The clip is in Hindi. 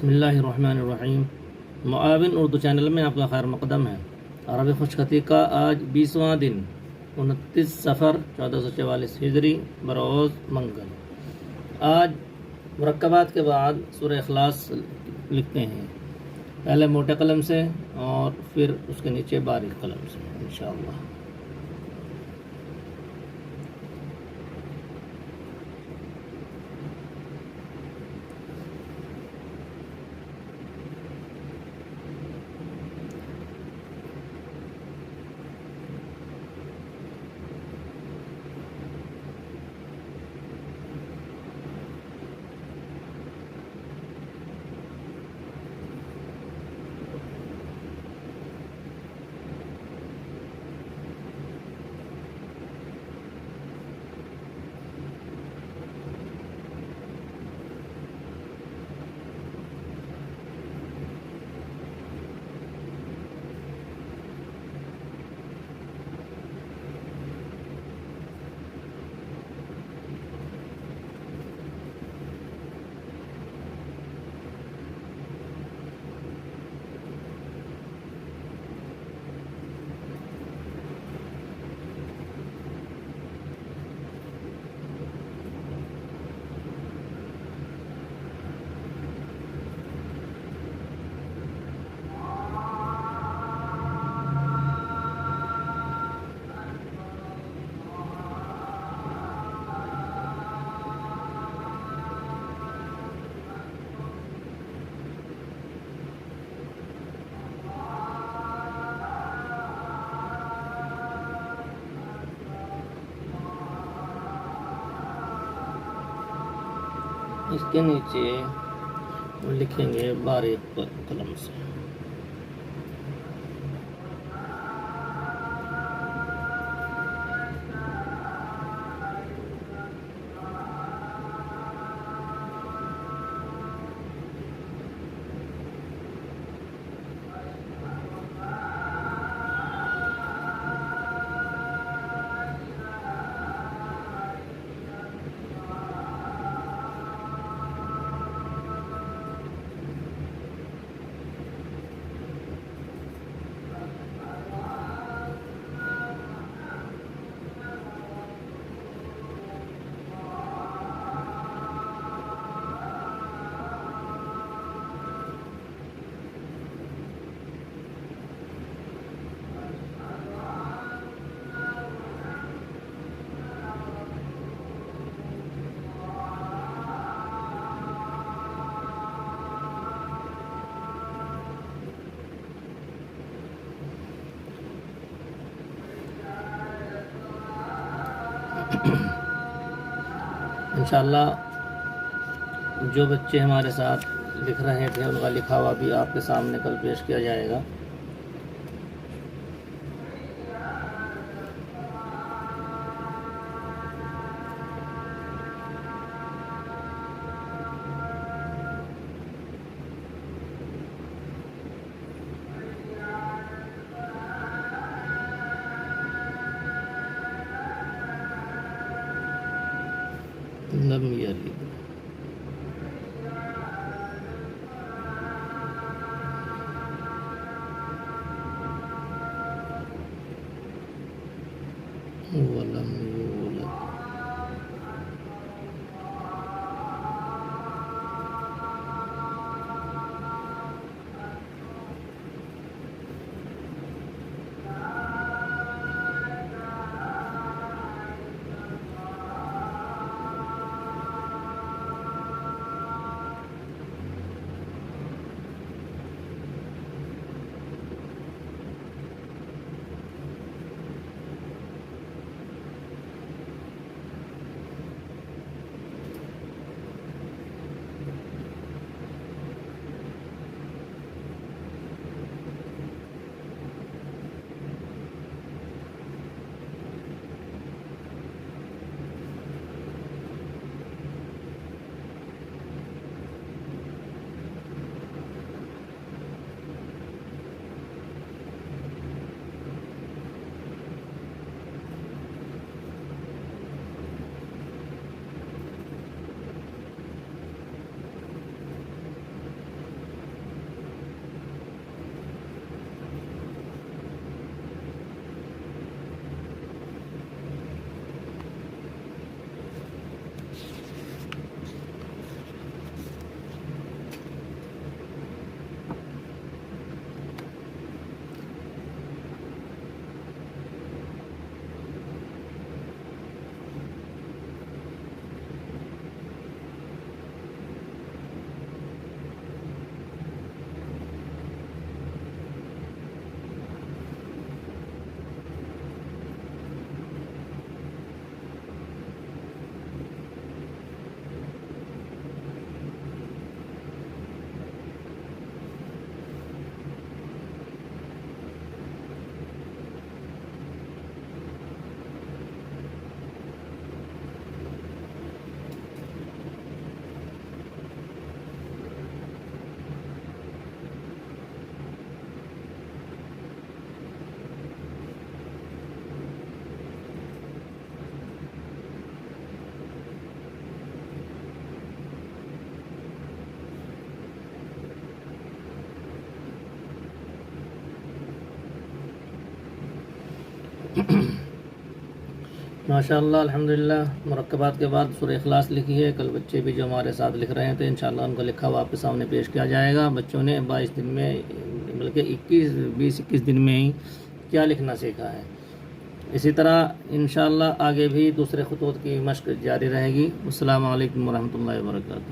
बिस्मिल्लाहिर्रहमानिर्रहीम। मुआविन उर्दू चैनल में आपका खैर मकदम है। अरबी खुशखती का आज 20वां दिन 29 सफ़र 1444 हिजरी बरोज़ मंगल। आज मुरक्कबात के बाद सूरह इखलास लिखते हैं, पहले मोटे कलम से और फिर उसके नीचे बारीक कलम से इंशाअल्लाह। इसके नीचे लिखेंगे बारीक कलम से। इंशाअल्लाह जो बच्चे हमारे साथ लिख रहे थे उनका लिखा हुआ भी आपके सामने कल पेश किया जाएगा। लम यलिद वलम यूलद माशाअल्लाह अल्हम्दुलिल्लाह। मुरक्कबात के बाद सूरह इखलास लिखी है। कल बच्चे भी जो हमारे साथ लिख रहे हैं तो इंशाअल्लाह उनका लिखा हुआ आपके सामने पेश किया जाएगा। बच्चों ने 22 दिन में, बल्कि 20-21 दिन में ही क्या लिखना सीखा है। इसी तरह इंशाअल्लाह आगे भी दूसरे खुतूत की मश्क जारी रहेगी। अस्सलामु अलैकुम वरहमतुल्लाहि वबरकातुहू।